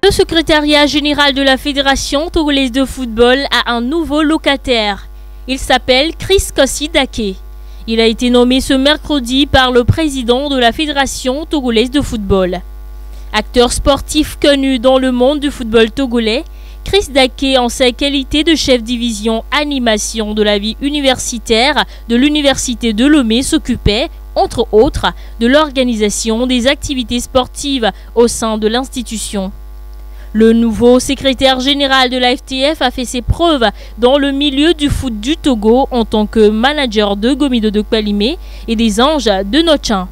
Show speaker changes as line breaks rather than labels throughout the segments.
Le secrétariat général de la Fédération togolaise de football a un nouveau locataire. Il s'appelle Chris Kossi-Dake. Il a été nommé ce mercredi par le président de la Fédération togolaise de football. Acteur sportif connu dans le monde du football togolais, Chris Dake, en sa qualité de chef division animation de la vie universitaire de l'Université de Lomé, s'occupait, entre autres, de l'organisation des activités sportives au sein de l'institution. Le nouveau secrétaire général de la FTF a fait ses preuves dans le milieu du foot du Togo en tant que manager de Gomido de Kpalimé et des Anges de Nochin.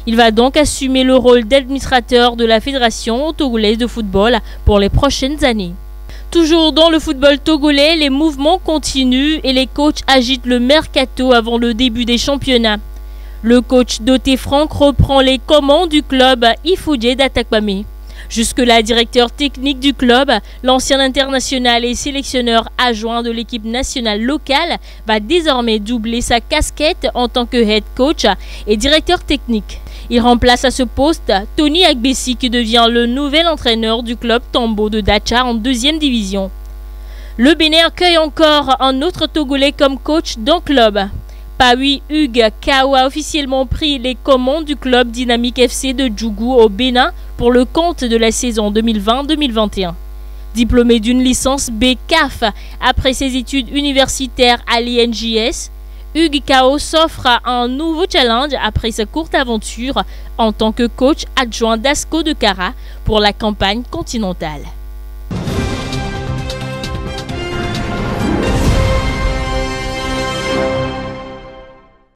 Il va donc assumer le rôle d'administrateur de la Fédération togolaise de football pour les prochaines années. Toujours dans le football togolais, les mouvements continuent et les coachs agitent le mercato avant le début des championnats. Le coach Doté Franck reprend les commandes du club Ifoudié d'Atakpamé. Jusque-là directeur technique du club, l'ancien international et sélectionneur adjoint de l'équipe nationale locale va désormais doubler sa casquette en tant que head coach et directeur technique. Il remplace à ce poste Tony Agbessi qui devient le nouvel entraîneur du club Tambo de Dacha en 2e division. Le Bénin accueille encore un autre Togolais comme coach d'un club. Pawi Hugues Kao a officiellement pris les commandes du club Dynamique FC de Djougou au Bénin pour le compte de la saison 2020-2021. Diplômé d'une licence B-CAF après ses études universitaires à l'INJS, Hugues Kao s'offre un nouveau challenge après sa courte aventure en tant que coach adjoint d'Asco de Kara pour la campagne continentale.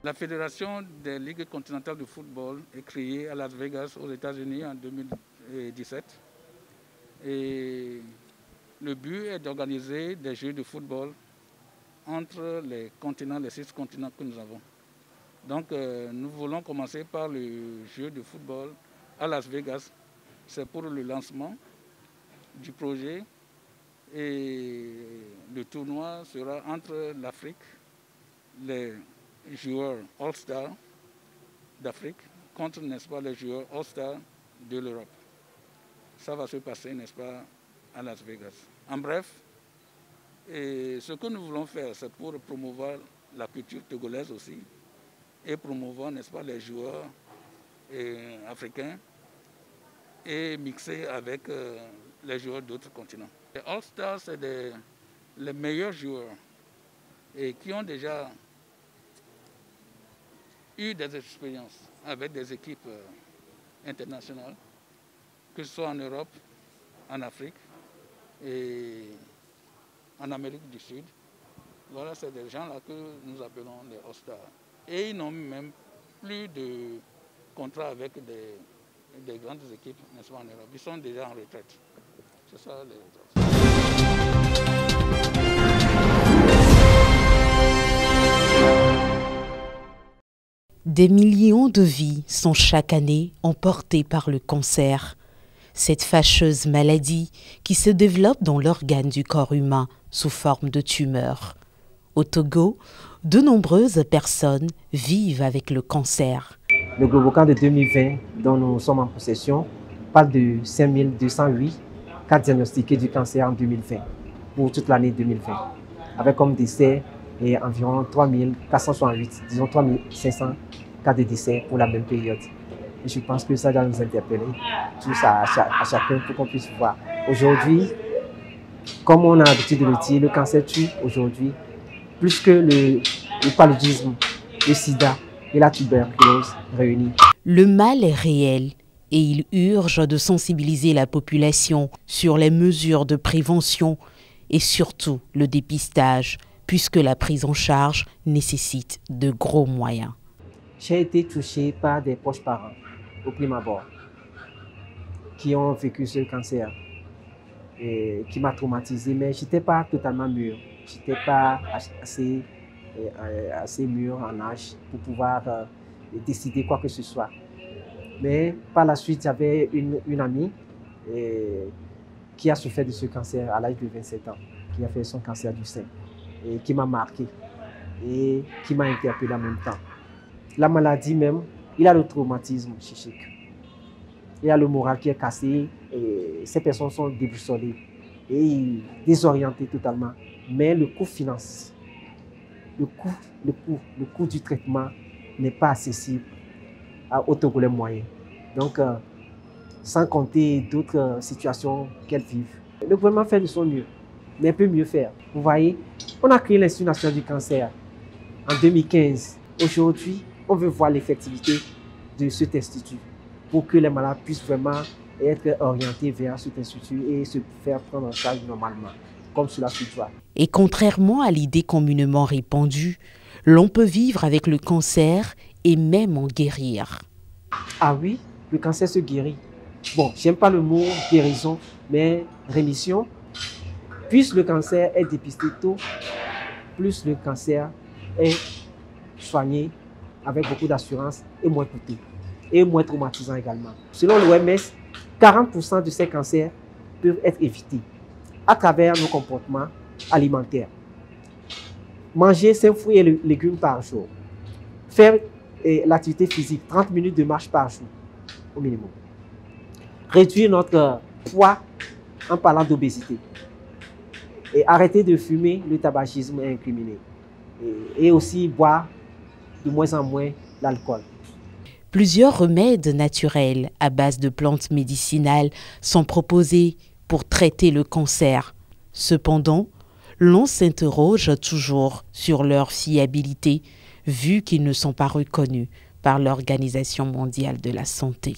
La Fédération des Ligues continentales de football est créée à Las Vegas, aux États-Unis, en 2017. Et le but est d'organiser des jeux de football entre les continents, les 6 continents que nous avons. Donc nous voulons commencer par le jeu de football à Las Vegas. C'est pour le lancement du projet et le tournoi sera entre l'Afrique, les joueurs All-Star d'Afrique contre, n'est-ce pas, les joueurs All-Star de l'Europe. Ça va se passer, n'est-ce pas, à Las Vegas. En bref, et ce que nous voulons faire, c'est pour promouvoir la culture togolaise aussi et promouvoir, n'est-ce pas, les joueurs africains et mixer avec les joueurs d'autres continents. Les All-Stars, c'est les meilleurs joueurs et qui ont déjà eu des expériences avec des équipes internationales, que ce soit en Europe, en Afrique et en Amérique du Sud. Voilà, c'est des gens-là que nous appelons les All-Stars. Et ils n'ont même plus de contrat avec des grandes équipes, n'est-ce pas, en Europe. Ils sont déjà en retraite. C'est ça les All-Stars.
Des millions de vies sont chaque année emportées par le cancer. Cette fâcheuse maladie qui se développe dans l'organe du corps humain sous forme de tumeur. Au Togo, de nombreuses personnes vivent avec le cancer.
Le Globocan de 2020, dont nous sommes en possession, parle de 5208 cas diagnostiqués du cancer en 2020, pour toute l'année 2020, avec comme décès environ 3468, disons 3500 cas de décès pour la même période. Et je pense que ça doit nous interpeller tous à chacun pour qu'on puisse voir. Aujourd'hui, comme on a l'habitude de le dire, le cancer tue aujourd'hui plus que le paludisme, le sida et la tuberculose réunis.
Le mal est réel et il urge de sensibiliser la population sur les mesures de prévention et surtout le dépistage, puisque la prise en charge nécessite de gros moyens.
J'ai été touché par des proches parents, au prime abord, qui ont vécu ce cancer, et qui m'a traumatisé, mais je n'étais pas totalement mûr. Je n'étais pas assez mûr en âge pour pouvoir décider quoi que ce soit. Mais par la suite, j'avais une amie qui a souffert de ce cancer à l'âge de 27 ans, qui a fait son cancer du sein, et qui m'a marqué et qui m'a interpellé en même temps. La maladie même, il a le traumatisme psychique. il y a le moral qui est cassé, et ces personnes sont déboussolées et désorientées totalement. Mais le coût financier, le coût du traitement n'est pas accessible aux Togolais moyens. Donc, sans compter d'autres situations qu'elles vivent. Le gouvernement fait de son mieux, mais peut mieux faire. Vous voyez, on a créé l'Institut national du cancer en 2015. Aujourd'hui, on veut voir l'effectivité de cet institut pour que les malades puissent vraiment être orientés vers cet institut et se faire prendre en charge normalement, comme cela se doit.
Et contrairement à l'idée communément répandue, l'on peut vivre avec le cancer et même en guérir.
Ah oui, le cancer se guérit. Bon, j'aime pas le mot guérison, mais rémission. Plus le cancer est dépisté tôt, plus le cancer est soigné avec beaucoup d'assurance et moins coûteux et moins traumatisant également. Selon l'OMS, 40% de ces cancers peuvent être évités à travers nos comportements alimentaires. Manger 5 fruits et légumes par jour. Faire l'activité physique, 30 minutes de marche par jour au minimum. Réduire notre poids en parlant d'obésité. Et arrêter de fumer, le tabagisme est incriminé. Et aussi boire de moins en moins l'alcool.
Plusieurs remèdes naturels à base de plantes médicinales sont proposés pour traiter le cancer. Cependant, l'on s'interroge toujours sur leur fiabilité, vu qu'ils ne sont pas reconnus par l'Organisation mondiale de la santé.